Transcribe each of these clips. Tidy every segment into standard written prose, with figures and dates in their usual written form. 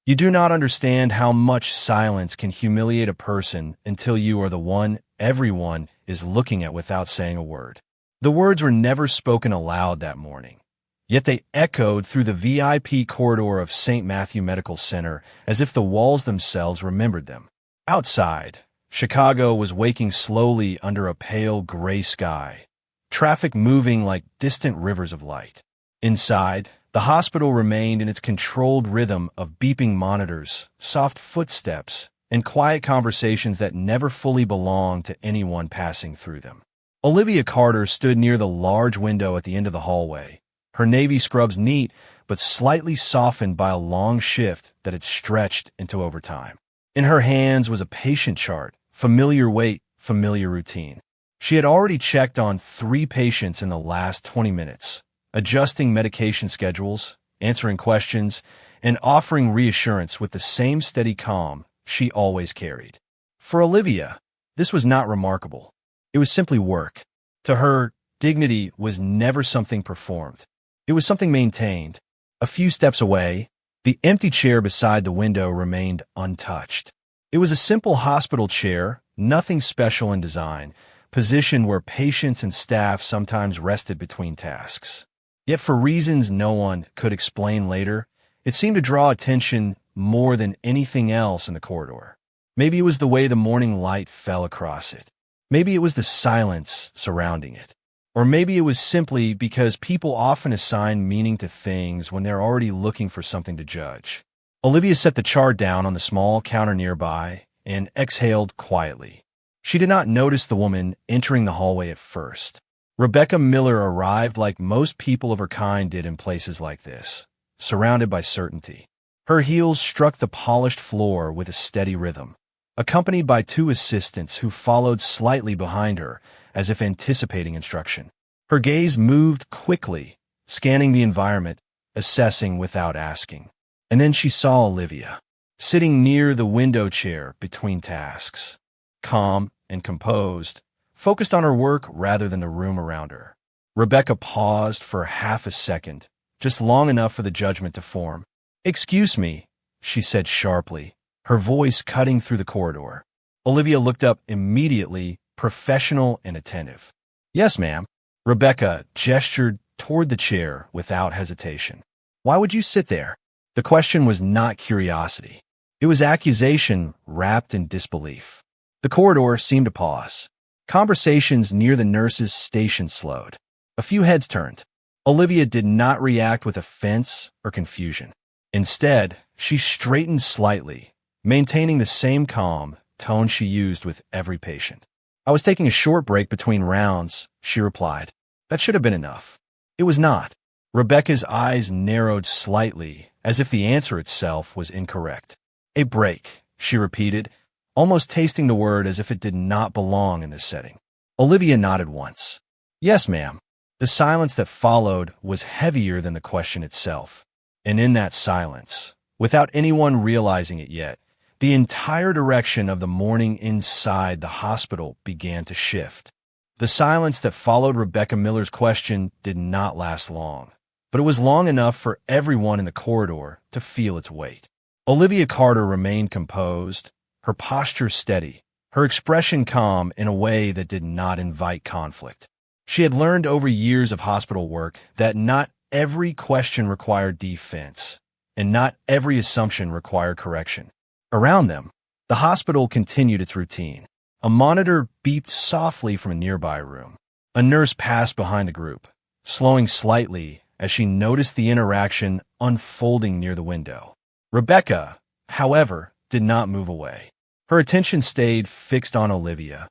You do not understand how much silence can humiliate a person until you are the one everyone is looking at without saying a word. The words were never spoken aloud that morning, yet they echoed through the VIP corridor of St. Matthew Medical Center as if the walls themselves remembered them. Outside, Chicago was waking slowly under a pale gray sky, traffic moving like distant rivers of light. Inside, the hospital remained in its controlled rhythm of beeping monitors, soft footsteps, and quiet conversations that never fully belonged to anyone passing through them. Olivia Carter stood near the large window at the end of the hallway, her navy scrubs neat but slightly softened by a long shift that had stretched into overtime. In her hands was a patient chart, familiar weight, familiar routine. She had already checked on 3 patients in the last 20 minutes, adjusting medication schedules, answering questions, and offering reassurance with the same steady calm she always carried. For Olivia, this was not remarkable. It was simply work. To her, dignity was never something performed. It was something maintained. A few steps away, the empty chair beside the window remained untouched. It was a simple hospital chair, nothing special in design, positioned where patients and staff sometimes rested between tasks. Yet for reasons no one could explain later, it seemed to draw attention more than anything else in the corridor. Maybe it was the way the morning light fell across it. Maybe it was the silence surrounding it. Or maybe it was simply because people often assign meaning to things when they're already looking for something to judge. Olivia set the chart down on the small counter nearby and exhaled quietly. She did not notice the woman entering the hallway at first. Rebecca Miller arrived like most people of her kind did in places like this, surrounded by certainty. Her heels struck the polished floor with a steady rhythm, accompanied by 2 assistants who followed slightly behind her, as if anticipating instruction. Her gaze moved quickly, scanning the environment, assessing without asking. And then she saw Olivia, sitting near the window chair between tasks, calm and composed, focused on her work rather than the room around her. Rebecca paused for half a second, just long enough for the judgment to form. "Excuse me," she said sharply, her voice cutting through the corridor. Olivia looked up immediately, professional and attentive. "Yes, ma'am." Rebecca gestured toward the chair without hesitation. "Why would you sit there?" The question was not curiosity. It was accusation wrapped in disbelief. The corridor seemed to pause. Conversations near the nurse's station slowed. A few heads turned. Olivia did not react with offense or confusion. Instead, she straightened slightly, maintaining the same calm tone she used with every patient. "I was taking a short break between rounds," she replied. "That should have been enough." It was not. Rebecca's eyes narrowed slightly, as if the answer itself was incorrect. "A break," she repeated, almost tasting the word as if it did not belong in this setting. Olivia nodded once. "Yes, ma'am." The silence that followed was heavier than the question itself. And in that silence, without anyone realizing it yet, the entire direction of the morning inside the hospital began to shift. The silence that followed Rebecca Miller's question did not last long, but it was long enough for everyone in the corridor to feel its weight. Olivia Carter remained composed, her posture steady, her expression calm in a way that did not invite conflict. She had learned over years of hospital work that not every question required defense, and not every assumption required correction. Around them, the hospital continued its routine. A monitor beeped softly from a nearby room. A nurse passed behind the group, slowing slightly as she noticed the interaction unfolding near the window. Rebecca, however, did not move away. Her attention stayed fixed on Olivia,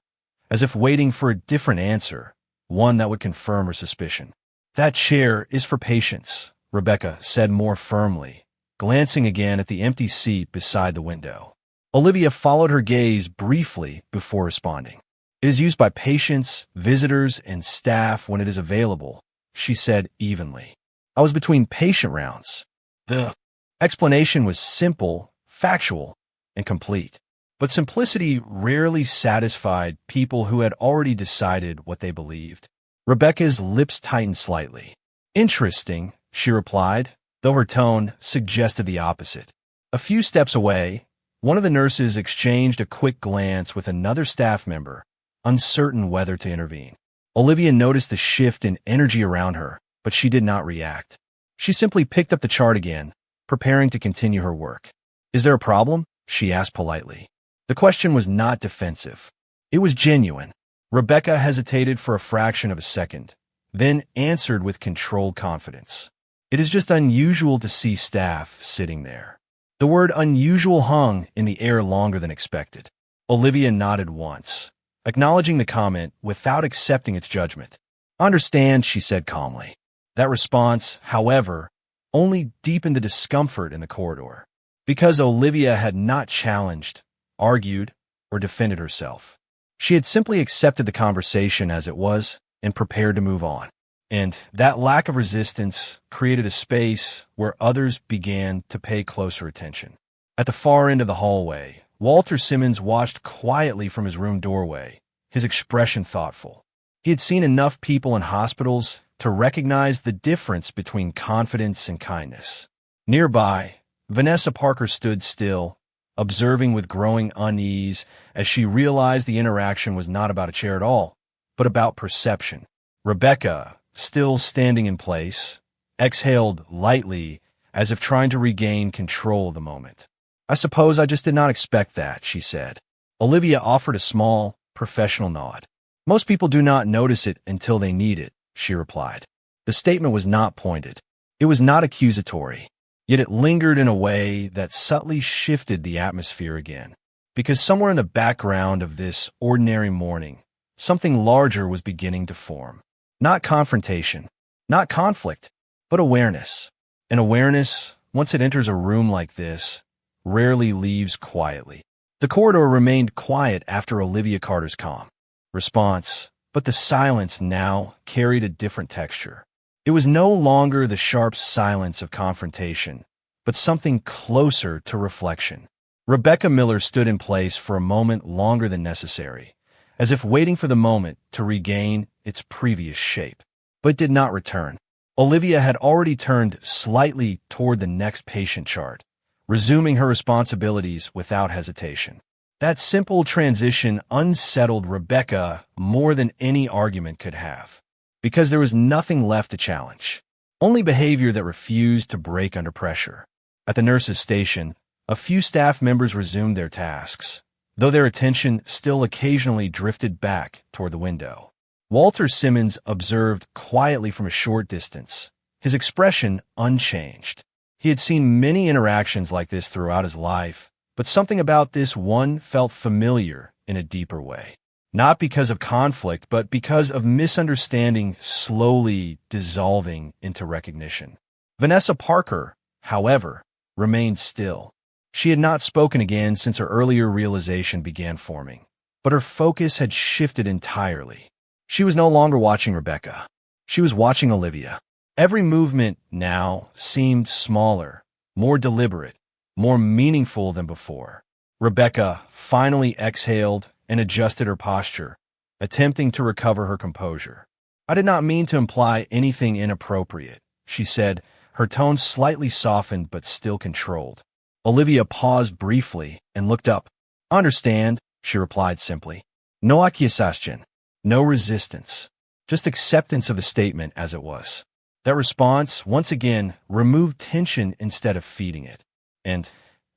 as if waiting for a different answer, one that would confirm her suspicion. "That chair is for patients," Rebecca said more firmly, glancing again at the empty seat beside the window. Olivia followed her gaze briefly before responding. "It is used by patients, visitors, and staff when it is available," she said evenly. "I was between patient rounds." The explanation was simple, factual, and complete. But simplicity rarely satisfied people who had already decided what they believed. Rebecca's lips tightened slightly. "Interesting," she replied, though her tone suggested the opposite. A few steps away, one of the nurses exchanged a quick glance with another staff member, uncertain whether to intervene. Olivia noticed the shift in energy around her, but she did not react. She simply picked up the chart again, preparing to continue her work. "Is there a problem?" she asked politely. The question was not defensive. It was genuine. Rebecca hesitated for a fraction of a second, then answered with controlled confidence. "It is just unusual to see staff sitting there." The word unusual hung in the air longer than expected. Olivia nodded once, acknowledging the comment without accepting its judgment. "Understand," she said calmly. That response, however, only deepened the discomfort in the corridor, because Olivia had not challenged, argued, or defended herself. She had simply accepted the conversation as it was and prepared to move on. And that lack of resistance created a space where others began to pay closer attention. At the far end of the hallway, Walter Simmons watched quietly from his room doorway, his expression thoughtful. He had seen enough people in hospitals to recognize the difference between confidence and kindness. Nearby, Vanessa Parker stood still, observing with growing unease as she realized the interaction was not about a chair at all, but about perception. Rebecca, still standing in place, exhaled lightly as if trying to regain control of the moment. "I suppose I just did not expect that," she said. Olivia offered a small, professional nod. "Most people do not notice it until they need it," she replied. The statement was not pointed. It was not accusatory. Yet it lingered in a way that subtly shifted the atmosphere again. Because somewhere in the background of this ordinary morning, something larger was beginning to form. Not confrontation, not conflict, but awareness. And awareness, once it enters a room like this, rarely leaves quietly. The corridor remained quiet after Olivia Carter's calm response, but the silence now carried a different texture. It was no longer the sharp silence of confrontation, but something closer to reflection. Rebecca Miller stood in place for a moment longer than necessary, as if waiting for the moment to regain its previous shape, but did not return. Olivia had already turned slightly toward the next patient chart, resuming her responsibilities without hesitation. That simple transition unsettled Rebecca more than any argument could have, because there was nothing left to challenge, only behavior that refused to break under pressure. At the nurse's station, a few staff members resumed their tasks, though their attention still occasionally drifted back toward the window. Walter Simmons observed quietly from a short distance, his expression unchanged. He had seen many interactions like this throughout his life, but something about this one felt familiar in a deeper way. Not because of conflict, but because of misunderstanding slowly dissolving into recognition. Vanessa Parker, however, remained still. She had not spoken again since her earlier realization began forming, but her focus had shifted entirely. She was no longer watching Rebecca. She was watching Olivia. Every movement now seemed smaller, more deliberate, more meaningful than before. Rebecca finally exhaled and adjusted her posture, attempting to recover her composure. "I did not mean to imply anything inappropriate," she said, her tone slightly softened but still controlled. Olivia paused briefly and looked up. "Understand," she replied simply. "No accusation, no resistance, just acceptance of the statement as it was." That response, once again, removed tension instead of feeding it. And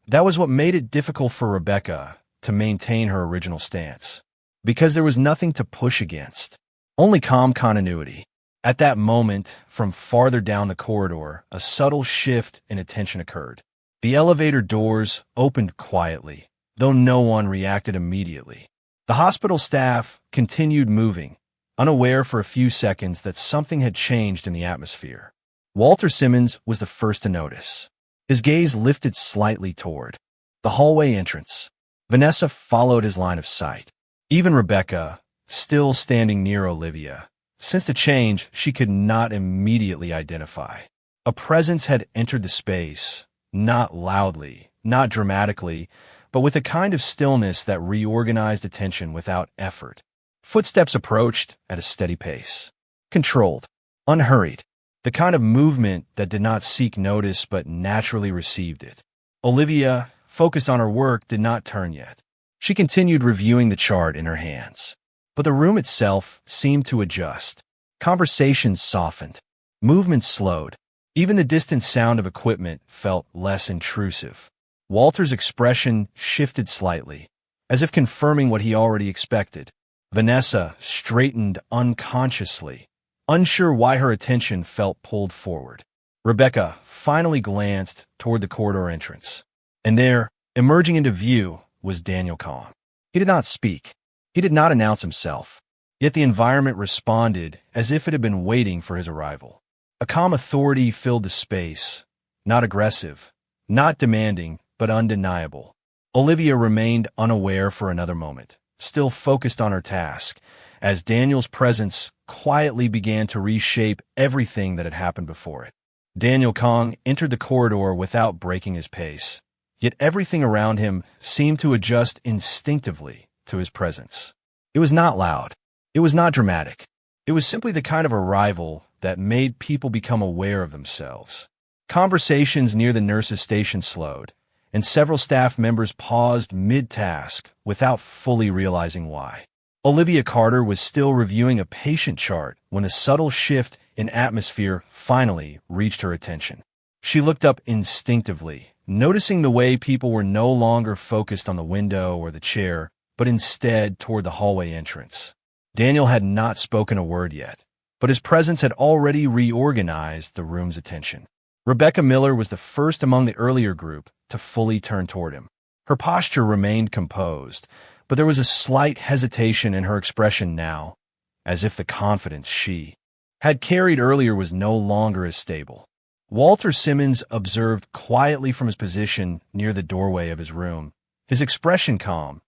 that was what made it difficult for Rebecca to maintain her original stance, because there was nothing to push against, only calm continuity. At that moment, from farther down the corridor, a subtle shift in attention occurred. The elevator doors opened quietly, though no one reacted immediately. The hospital staff continued moving, unaware for a few seconds that something had changed in the atmosphere. Walter Simmons was the first to notice. His gaze lifted slightly toward the hallway entrance. Vanessa followed his line of sight. Even Rebecca, still standing near Olivia, sensed a change she could not immediately identify. A presence had entered the space, not loudly, not dramatically, but with a kind of stillness that reorganized attention without effort. Footsteps approached at a steady pace, controlled, unhurried, the kind of movement that did not seek notice but naturally received it. Olivia, focused on her work, did not turn yet. She continued reviewing the chart in her hands. But the room itself seemed to adjust. Conversations softened. Movements slowed. Even the distant sound of equipment felt less intrusive. Walter's expression shifted slightly, as if confirming what he already expected. Vanessa straightened unconsciously, unsure why her attention felt pulled forward. Rebecca finally glanced toward the corridor entrance. And there, emerging into view, was Daniel Kong. He did not speak. He did not announce himself. Yet the environment responded as if it had been waiting for his arrival. A calm authority filled the space, not aggressive, not demanding, but undeniable. Olivia remained unaware for another moment, still focused on her task, as Daniel's presence quietly began to reshape everything that had happened before it. Daniel Kong entered the corridor without breaking his pace, yet everything around him seemed to adjust instinctively to his presence. It was not loud. It was not dramatic. It was simply the kind of arrival that made people become aware of themselves. Conversations near the nurse's station slowed, and several staff members paused mid-task without fully realizing why. Olivia Carter was still reviewing a patient chart when a subtle shift in atmosphere finally reached her attention. She looked up instinctively, noticing the way people were no longer focused on the window or the chair, but instead toward the hallway entrance. Daniel had not spoken a word yet, but his presence had already reorganized the room's attention. Rebecca Miller was the first among the earlier group to fully turn toward him. Her posture remained composed, but there was a slight hesitation in her expression now, as if the confidence she had carried earlier was no longer as stable. Walter Simmons observed quietly from his position near the doorway of his room, his expression calm,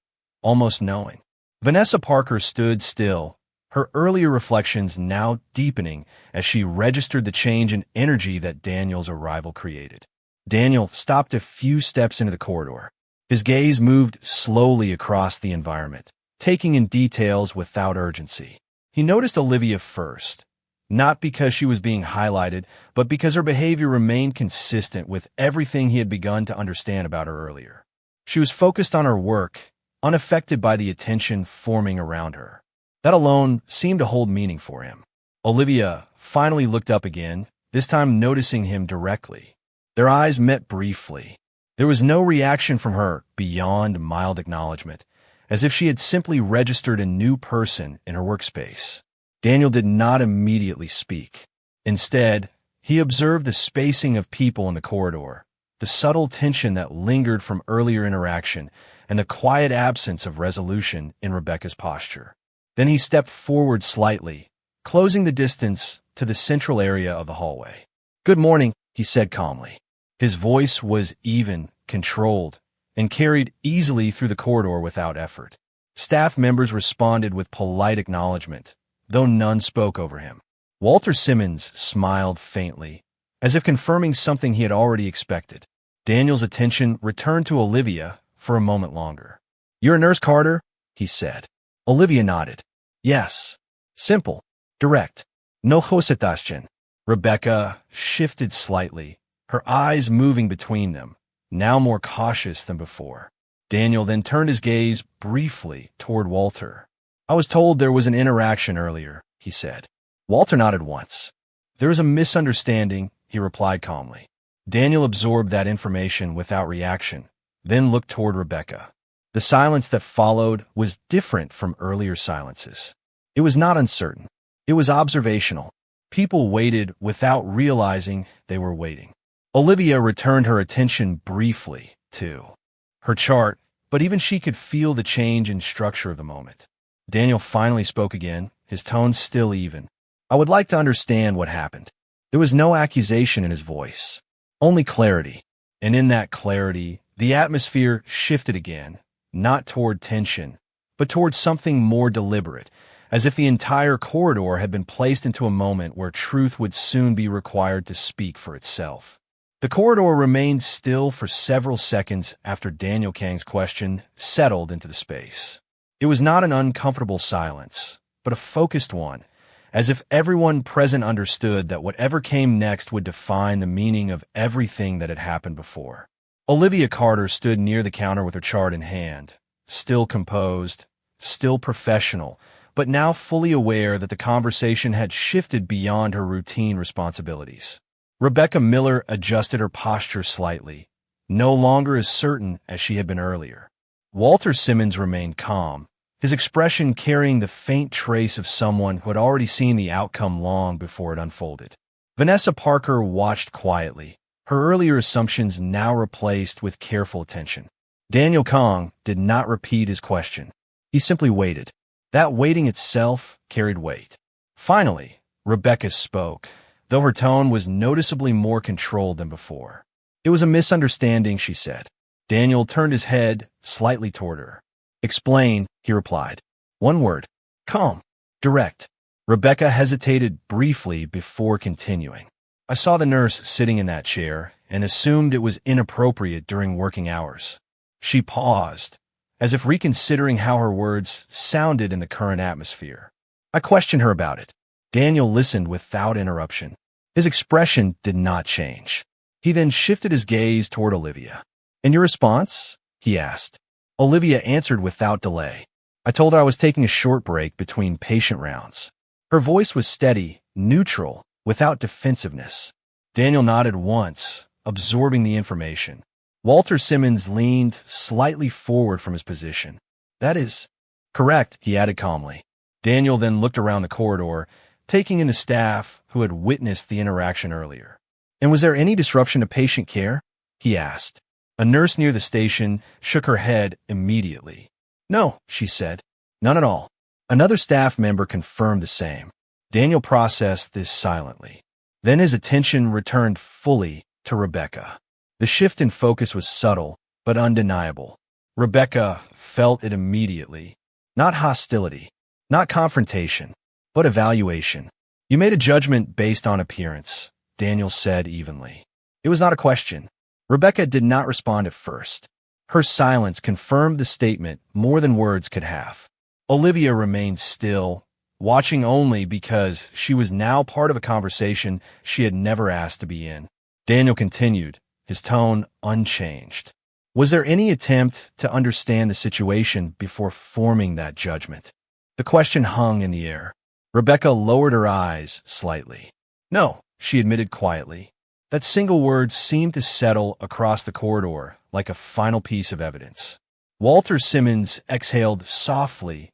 almost knowing. Vanessa Parker stood still, her earlier reflections now deepening as she registered the change in energy that Daniel's arrival created. Daniel stopped a few steps into the corridor. His gaze moved slowly across the environment, taking in details without urgency. He noticed Olivia first, not because she was being highlighted, but because her behavior remained consistent with everything he had begun to understand about her earlier. She was focused on her work, unaffected by the attention forming around her. That alone seemed to hold meaning for him. Olivia finally looked up again, this time noticing him directly. Their eyes met briefly. There was no reaction from her beyond mild acknowledgement, as if she had simply registered a new person in her workspace. Daniel did not immediately speak. Instead, he observed the spacing of people in the corridor, the subtle tension that lingered from earlier interaction, and the quiet absence of resolution in Rebecca's posture. Then he stepped forward slightly, closing the distance to the central area of the hallway. "Good morning," he said calmly. His voice was even, controlled, and carried easily through the corridor without effort. Staff members responded with polite acknowledgement, though none spoke over him. Walter Simmons smiled faintly, as if confirming something he had already expected. Daniel's attention returned to Olivia for a moment longer. "You're a nurse, Carter?" he said. Olivia nodded. "Yes." Simple. Direct. No hesitation. Rebecca shifted slightly, her eyes moving between them, now more cautious than before. Daniel then turned his gaze briefly toward Walter. "I was told there was an interaction earlier," he said. Walter nodded once. "There is a misunderstanding," he replied calmly. Daniel absorbed that information without reaction, then looked toward Rebecca. The silence that followed was different from earlier silences. It was not uncertain. It was observational. People waited without realizing they were waiting. Olivia returned her attention briefly to her chart, but even she could feel the change in structure of the moment. Daniel finally spoke again, his tone still even. "I would like to understand what happened." There was no accusation in his voice, only clarity. And in that clarity, the atmosphere shifted again, not toward tension, but toward something more deliberate, as if the entire corridor had been placed into a moment where truth would soon be required to speak for itself. The corridor remained still for several seconds after Daniel Kang's question settled into the space. It was not an uncomfortable silence, but a focused one, as if everyone present understood that whatever came next would define the meaning of everything that had happened before. Olivia Carter stood near the counter with her chart in hand, still composed, still professional, but now fully aware that the conversation had shifted beyond her routine responsibilities. Rebecca Miller adjusted her posture slightly, no longer as certain as she had been earlier. Walter Simmons remained calm, his expression carrying the faint trace of someone who had already seen the outcome long before it unfolded. Vanessa Parker watched quietly, her earlier assumptions now replaced with careful attention. Daniel Kong did not repeat his question. He simply waited. That waiting itself carried weight. Finally, Rebecca spoke, though her tone was noticeably more controlled than before. "It was a misunderstanding," she said. Daniel turned his head slightly toward her. "Explain," he replied. "One word. Calm. Direct." Rebecca hesitated briefly before continuing. "I saw the nurse sitting in that chair and assumed it was inappropriate during working hours." She paused, as if reconsidering how her words sounded in the current atmosphere. "I questioned her about it." Daniel listened without interruption. His expression did not change. He then shifted his gaze toward Olivia. "And your response?" he asked. Olivia answered without delay. "I told her I was taking a short break between patient rounds." Her voice was steady, neutral, without defensiveness. Daniel nodded once, absorbing the information. Walter Simmons leaned slightly forward from his position. "That is correct," he added calmly. Daniel then looked around the corridor, taking in the staff who had witnessed the interaction earlier. "And was there any disruption to patient care?" he asked. A nurse near the station shook her head immediately. "No," she said. "None at all." Another staff member confirmed the same. Daniel processed this silently. Then his attention returned fully to Rebecca. The shift in focus was subtle, but undeniable. Rebecca felt it immediately. Not hostility, not confrontation, but evaluation. "You made a judgment based on appearance," Daniel said evenly. It was not a question. Rebecca did not respond at first. Her silence confirmed the statement more than words could have. Olivia remained still, watching only because she was now part of a conversation she had never asked to be in. Daniel continued, his tone unchanged. "Was there any attempt to understand the situation before forming that judgment?" The question hung in the air. Rebecca lowered her eyes slightly. "No," she admitted quietly. That single word seemed to settle across the corridor like a final piece of evidence. Walter Simmons exhaled softly,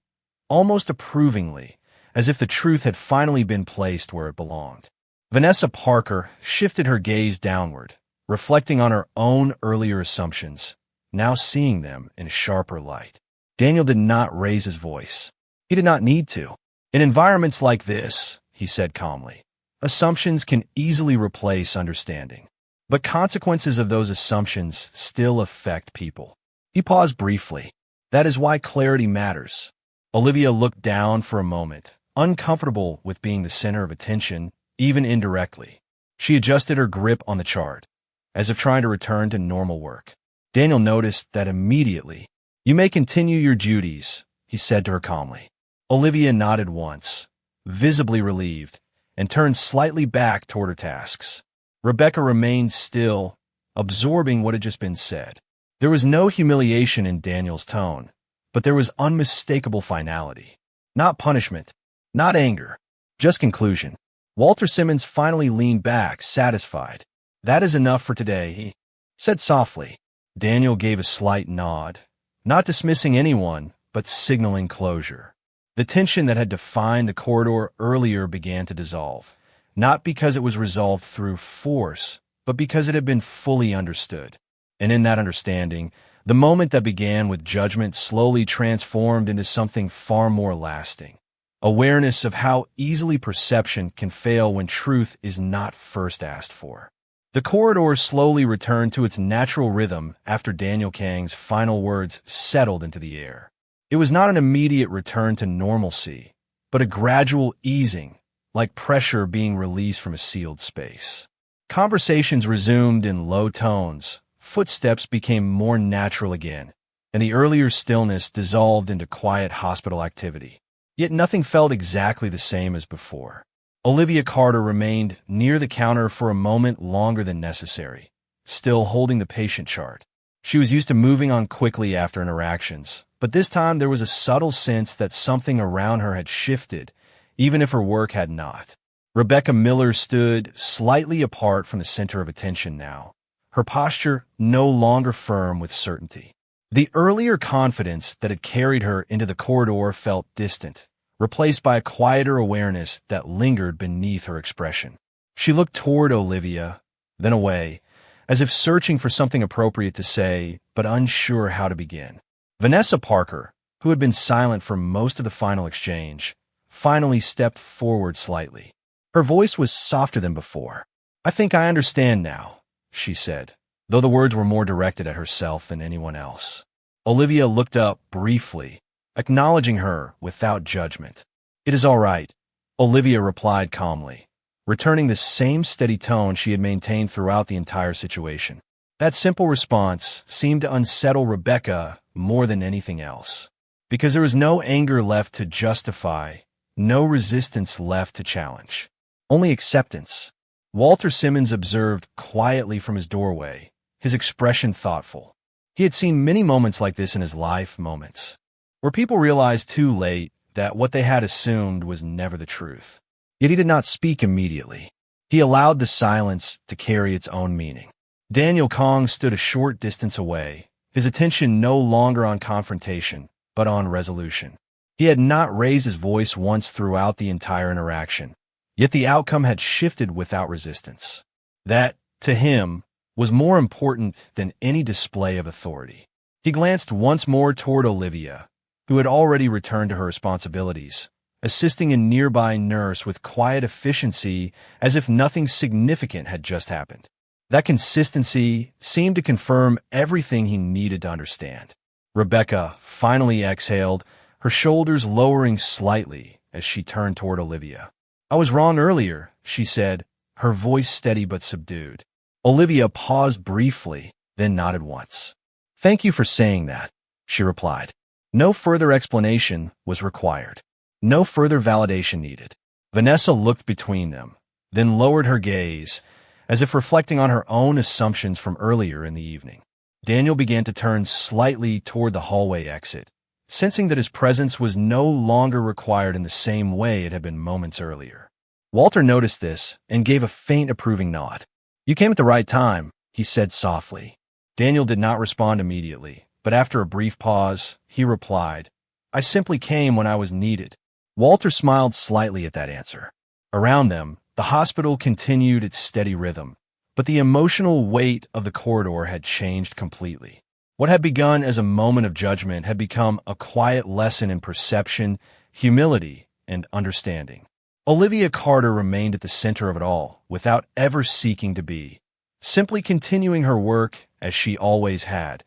almost approvingly, as if the truth had finally been placed where it belonged. Vanessa Parker shifted her gaze downward, reflecting on her own earlier assumptions, now seeing them in sharper light. Daniel did not raise his voice. He did not need to. "In environments like this," he said calmly, "assumptions can easily replace understanding. But consequences of those assumptions still affect people." He paused briefly. "That is why clarity matters." Olivia looked down for a moment, uncomfortable with being the center of attention, even indirectly. She adjusted her grip on the chart, as if trying to return to normal work. Daniel noticed that immediately. "You may continue your duties," he said to her calmly. Olivia nodded once, visibly relieved, and turned slightly back toward her tasks. Rebecca remained still, absorbing what had just been said. There was no humiliation in Daniel's tone, but there was unmistakable finality. Not punishment, not anger, just conclusion. Walter Simmons finally leaned back, satisfied. "That is enough for today," he said softly. Daniel gave a slight nod, not dismissing anyone, but signaling closure. The tension that had defined the corridor earlier began to dissolve, not because it was resolved through force, but because it had been fully understood. And in that understanding, the moment that began with judgment slowly transformed into something far more lasting. Awareness of how easily perception can fail when truth is not first asked for. The corridor slowly returned to its natural rhythm after Daniel Kang's final words settled into the air. It was not an immediate return to normalcy, but a gradual easing, like pressure being released from a sealed space. Conversations resumed in low tones, footsteps became more natural again, and the earlier stillness dissolved into quiet hospital activity. Yet nothing felt exactly the same as before. Olivia Carter remained near the counter for a moment longer than necessary, still holding the patient chart. She was used to moving on quickly after interactions, but this time there was a subtle sense that something around her had shifted, even if her work had not. Rebecca Miller stood slightly apart from the center of attention now, her posture no longer firm with certainty. The earlier confidence that had carried her into the corridor felt distant, replaced by a quieter awareness that lingered beneath her expression. She looked toward Olivia, then away, as if searching for something appropriate to say, but unsure how to begin. Vanessa Parker, who had been silent for most of the final exchange, finally stepped forward slightly. Her voice was softer than before. "I think I understand now," she said, though the words were more directed at herself than anyone else. Olivia looked up briefly, acknowledging her without judgment. "It is all right," Olivia replied calmly, returning the same steady tone she had maintained throughout the entire situation. That simple response seemed to unsettle Rebecca more than anything else, because there was no anger left to justify, no resistance left to challenge. Only acceptance. Walter Simmons observed quietly from his doorway, his expression thoughtful. He had seen many moments like this in his life, moments where people realized too late that what they had assumed was never the truth. Yet he did not speak immediately. He allowed the silence to carry its own meaning. Daniel Kong stood a short distance away, his attention no longer on confrontation, but on resolution. He had not raised his voice once throughout the entire interaction, yet the outcome had shifted without resistance. That, to him, was more important than any display of authority. He glanced once more toward Olivia, who had already returned to her responsibilities, assisting a nearby nurse with quiet efficiency as if nothing significant had just happened. That consistency seemed to confirm everything he needed to understand. Rebecca finally exhaled, her shoulders lowering slightly as she turned toward Olivia. "I was wrong earlier," she said, her voice steady but subdued. Olivia paused briefly, then nodded once. "Thank you for saying that," she replied. No further explanation was required. No further validation needed. Vanessa looked between them, then lowered her gaze, as if reflecting on her own assumptions from earlier in the evening. Daniel began to turn slightly toward the hallway exit, sensing that his presence was no longer required in the same way it had been moments earlier. Walter noticed this and gave a faint approving nod. "You came at the right time," he said softly. Daniel did not respond immediately, but after a brief pause, he replied, "I simply came when I was needed." Walter smiled slightly at that answer. Around them, the hospital continued its steady rhythm, but the emotional weight of the corridor had changed completely. What had begun as a moment of judgment had become a quiet lesson in perception, humility, and understanding. Olivia Carter remained at the center of it all, without ever seeking to be, simply continuing her work as she always had,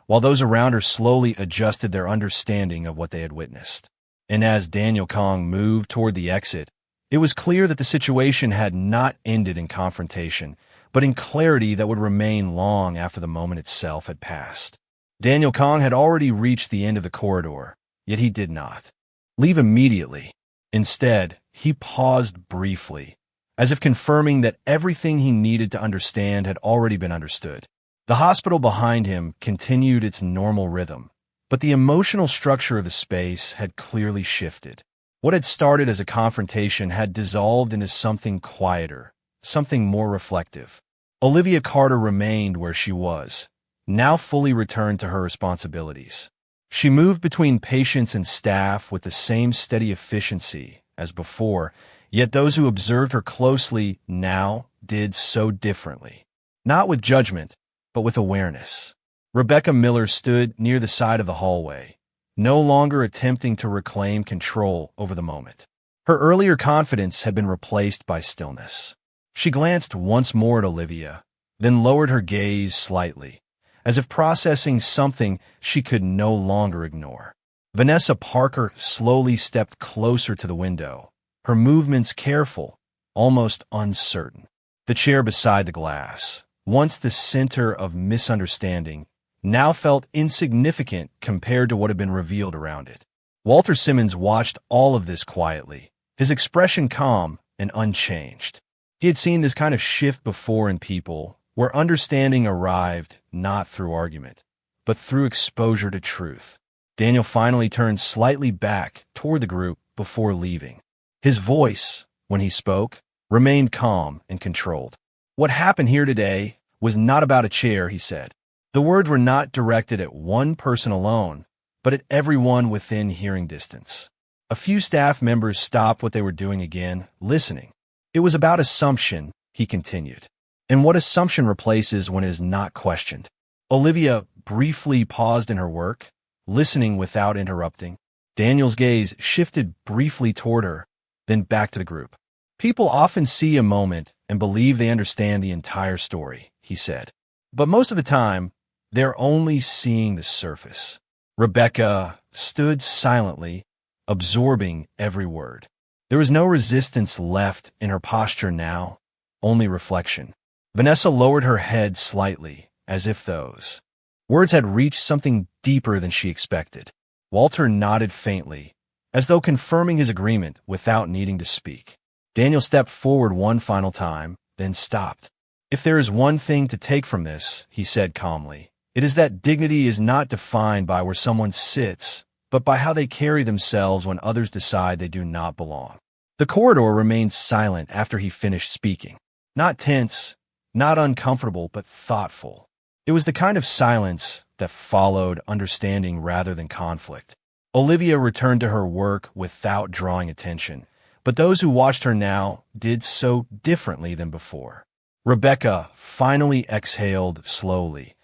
while those around her slowly adjusted their understanding of what they had witnessed. And as Daniel Kong moved toward the exit, it was clear that the situation had not ended in confrontation, but in clarity that would remain long after the moment itself had passed. Daniel Kong had already reached the end of the corridor, yet he did not leave immediately. Instead, he paused briefly, as if confirming that everything he needed to understand had already been understood. The hospital behind him continued its normal rhythm, but the emotional structure of the space had clearly shifted. What had started as a confrontation had dissolved into something quieter, something more reflective. Olivia Carter remained where she was, now fully returned to her responsibilities. She moved between patients and staff with the same steady efficiency as before, yet those who observed her closely now did so differently. Not with judgment, but with awareness. Rebecca Miller stood near the side of the hallway, no longer attempting to reclaim control over the moment. Her earlier confidence had been replaced by stillness. She glanced once more at Olivia, then lowered her gaze slightly, as if processing something she could no longer ignore. Vanessa Parker slowly stepped closer to the window, her movements careful, almost uncertain. The chair beside the glass, once the center of misunderstanding, now felt insignificant compared to what had been revealed around it. Walter Simmons watched all of this quietly, his expression calm and unchanged. He had seen this kind of shift before in people, where understanding arrived not through argument, but through exposure to truth. Daniel finally turned slightly back toward the group before leaving. His voice, when he spoke, remained calm and controlled. "What happened here today was not about a chair," he said. The words were not directed at one person alone, but at everyone within hearing distance. A few staff members stopped what they were doing again, listening. "It was about assumption," he continued, "and what assumption replaces when it is not questioned." Olivia briefly paused in her work, listening without interrupting. Daniel's gaze shifted briefly toward her, then back to the group. "People often see a moment and believe they understand the entire story," he said. "But most of the time, they're only seeing the surface." Rebecca stood silently, absorbing every word. There was no resistance left in her posture now, only reflection. Vanessa lowered her head slightly, as if those words had reached something deeper than she expected. Walter nodded faintly, as though confirming his agreement without needing to speak. Daniel stepped forward one final time, then stopped. "If there is one thing to take from this," he said calmly, "it is that dignity is not defined by where someone sits, but by how they carry themselves when others decide they do not belong." The corridor remained silent after he finished speaking. Not tense, not uncomfortable, but thoughtful. It was the kind of silence that followed understanding rather than conflict. Olivia returned to her work without drawing attention, but those who watched her now did so differently than before. Rebecca finally exhaled slowly,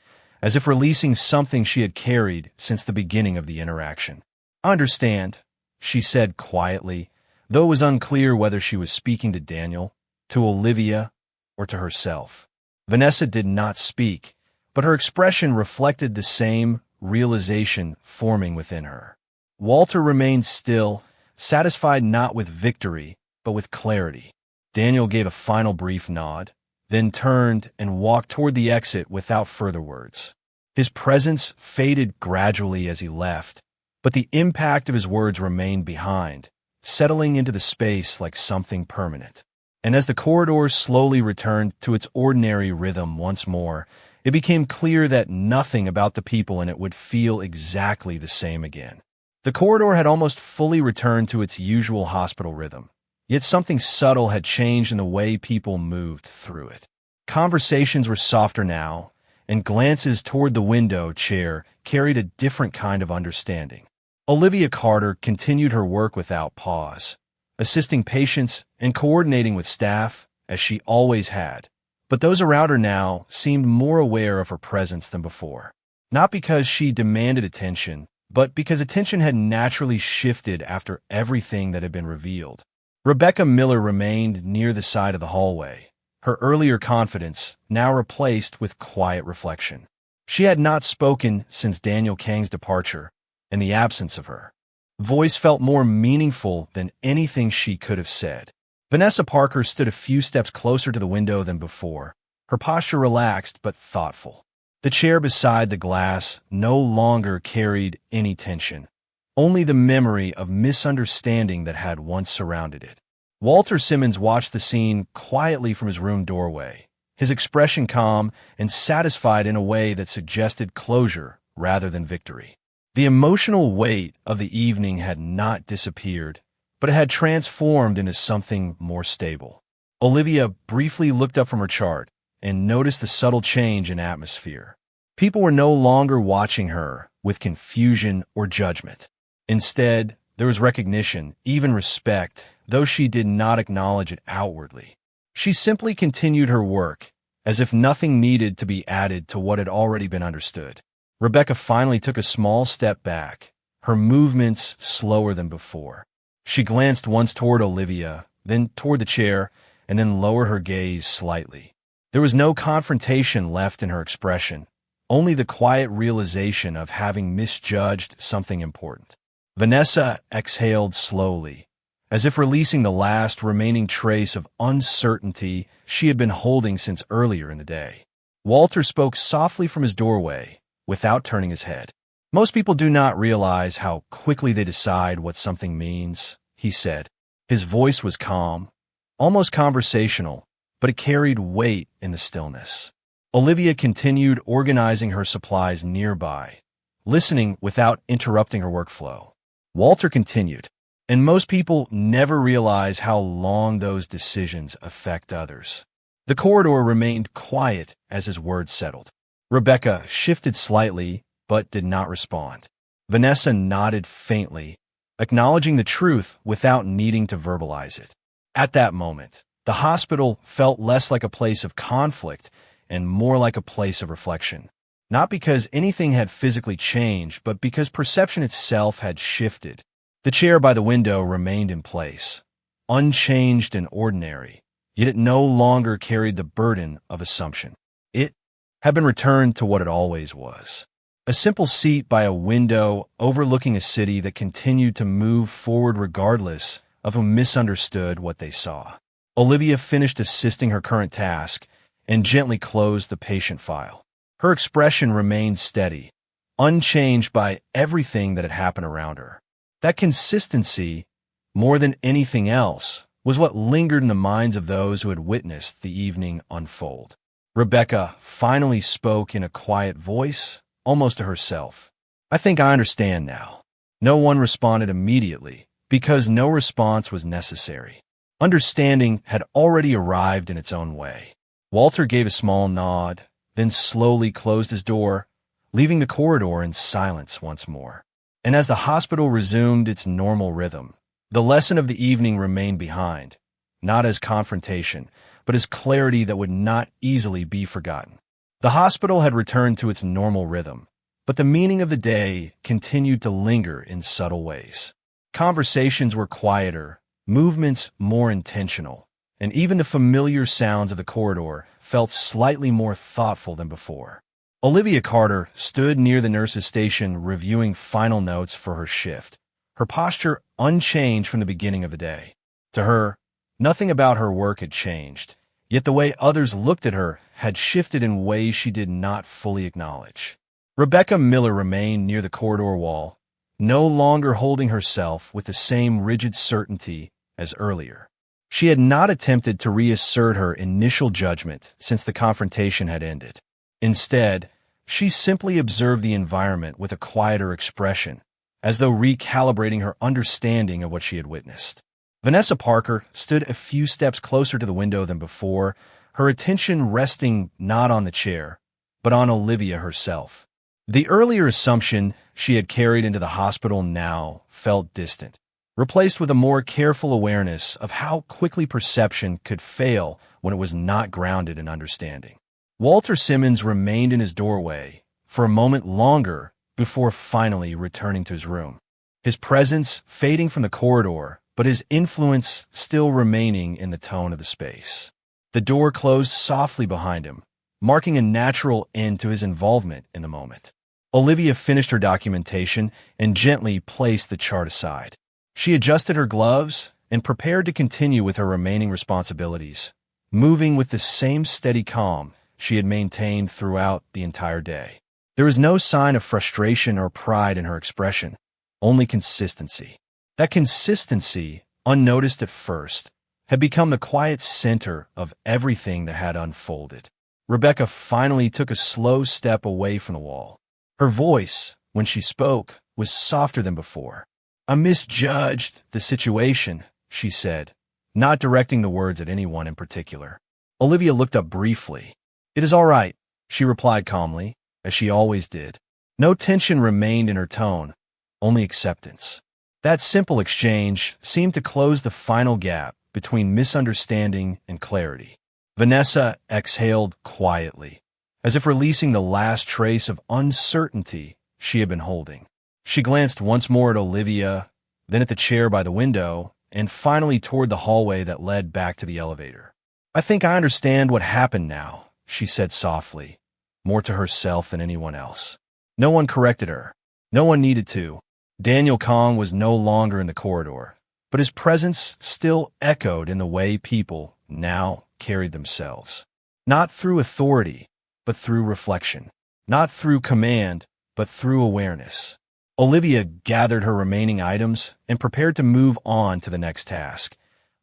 as if releasing something she had carried since the beginning of the interaction. "I understand," she said quietly, though it was unclear whether she was speaking to Daniel, to Olivia, or to herself. Vanessa did not speak, but her expression reflected the same realization forming within her. Walter remained still, satisfied not with victory, but with clarity. Daniel gave a final brief nod, then turned and walked toward the exit without further words. His presence faded gradually as he left, but the impact of his words remained behind, settling into the space like something permanent. And as the corridor slowly returned to its ordinary rhythm once more, it became clear that nothing about the people in it would feel exactly the same again. The corridor had almost fully returned to its usual hospital rhythm, yet something subtle had changed in the way people moved through it. Conversations were softer now, and glances toward the window chair carried a different kind of understanding. Olivia Carter continued her work without pause, assisting patients and coordinating with staff, as she always had. But those around her now seemed more aware of her presence than before. Not because she demanded attention, but because attention had naturally shifted after everything that had been revealed. Rebecca Miller remained near the side of the hallway, her earlier confidence now replaced with quiet reflection. She had not spoken since Daniel Kang's departure, and the absence of her voice felt more meaningful than anything she could have said. Vanessa Parker stood a few steps closer to the window than before, her posture relaxed but thoughtful. The chair beside the glass no longer carried any tension, only the memory of misunderstanding that had once surrounded it. Walter Simmons watched the scene quietly from his room doorway, his expression calm and satisfied in a way that suggested closure rather than victory. The emotional weight of the evening had not disappeared, but it had transformed into something more stable. Olivia briefly looked up from her chart and noticed the subtle change in atmosphere. People were no longer watching her with confusion or judgment. Instead, there was recognition, even respect, though she did not acknowledge it outwardly. She simply continued her work, as if nothing needed to be added to what had already been understood. Rebecca finally took a small step back, her movements slower than before. She glanced once toward Olivia, then toward the chair, and then lowered her gaze slightly. There was no confrontation left in her expression, only the quiet realization of having misjudged something important. Vanessa exhaled slowly, as if releasing the last remaining trace of uncertainty she had been holding since earlier in the day. Walter spoke softly from his doorway, without turning his head. "Most people do not realize how quickly they decide what something means," he said. His voice was calm, almost conversational, but it carried weight in the stillness. Olivia continued organizing her supplies nearby, listening without interrupting her workflow. Walter continued, and most people never realize how long those decisions affect others. The corridor remained quiet as his words settled. Rebecca shifted slightly, but did not respond. Vanessa nodded faintly, acknowledging the truth without needing to verbalize it. At that moment, the hospital felt less like a place of conflict and more like a place of reflection. Not because anything had physically changed, but because perception itself had shifted. The chair by the window remained in place, unchanged and ordinary, yet it no longer carried the burden of assumption. It had been returned to what it always was. A simple seat by a window overlooking a city that continued to move forward regardless of who misunderstood what they saw. Olivia finished assisting her current task and gently closed the patient file. Her expression remained steady, unchanged by everything that had happened around her. That consistency, more than anything else, was what lingered in the minds of those who had witnessed the evening unfold. Rebecca finally spoke in a quiet voice, almost to herself. "I think I understand now." No one responded immediately, because no response was necessary. Understanding had already arrived in its own way. Walter gave a small nod, then slowly closed his door, leaving the corridor in silence once more. And as the hospital resumed its normal rhythm, the lesson of the evening remained behind, not as confrontation, but as clarity that would not easily be forgotten. The hospital had returned to its normal rhythm, but the meaning of the day continued to linger in subtle ways. Conversations were quieter, movements more intentional, and even the familiar sounds of the corridor felt slightly more thoughtful than before. Olivia Carter stood near the nurse's station reviewing final notes for her shift, her posture unchanged from the beginning of the day. To her, nothing about her work had changed, yet the way others looked at her had shifted in ways she did not fully acknowledge. Rebecca Miller remained near the corridor wall, no longer holding herself with the same rigid certainty as earlier. She had not attempted to reassert her initial judgment since the confrontation had ended. Instead, she simply observed the environment with a quieter expression, as though recalibrating her understanding of what she had witnessed. Vanessa Parker stood a few steps closer to the window than before, her attention resting not on the chair, but on Olivia herself. The earlier assumption she had carried into the hospital now felt distant, replaced with a more careful awareness of how quickly perception could fail when it was not grounded in understanding. Walter Simmons remained in his doorway for a moment longer before finally returning to his room, his presence fading from the corridor, but his influence still remaining in the tone of the space. The door closed softly behind him, marking a natural end to his involvement in the moment. Olivia finished her documentation and gently placed the chart aside. She adjusted her gloves and prepared to continue with her remaining responsibilities, moving with the same steady calm she had maintained throughout the entire day. There was no sign of frustration or pride in her expression, only consistency. That consistency, unnoticed at first, had become the quiet center of everything that had unfolded. Rebecca finally took a slow step away from the wall. Her voice, when she spoke, was softer than before. "I misjudged the situation," she said, not directing the words at anyone in particular. Olivia looked up briefly. "It is all right," she replied calmly, as she always did. No tension remained in her tone, only acceptance. That simple exchange seemed to close the final gap between misunderstanding and clarity. Vanessa exhaled quietly, as if releasing the last trace of uncertainty she had been holding. She glanced once more at Olivia, then at the chair by the window, and finally toward the hallway that led back to the elevator. "I think I understand what happened now," she said softly, more to herself than anyone else. No one corrected her. No one needed to. Daniel Kong was no longer in the corridor, but his presence still echoed in the way people now carried themselves. Not through authority, but through reflection. Not through command, but through awareness. Olivia gathered her remaining items and prepared to move on to the next task,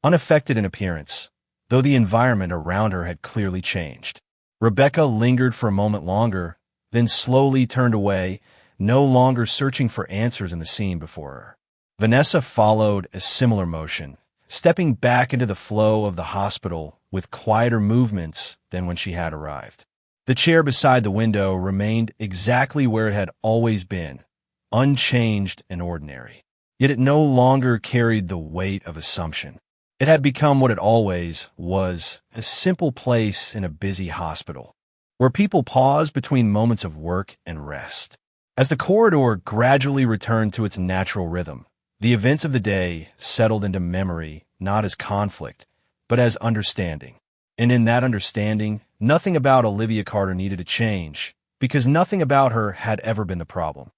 unaffected in appearance, though the environment around her had clearly changed. Rebecca lingered for a moment longer, then slowly turned away, no longer searching for answers in the scene before her. Vanessa followed a similar motion, stepping back into the flow of the hospital with quieter movements than when she had arrived. The chair beside the window remained exactly where it had always been, unchanged and ordinary. Yet it no longer carried the weight of assumption. It had become what it always was, a simple place in a busy hospital, where people pause between moments of work and rest. As the corridor gradually returned to its natural rhythm, the events of the day settled into memory not as conflict, but as understanding. And in that understanding, nothing about Olivia Carter needed to change, because nothing about her had ever been the problem.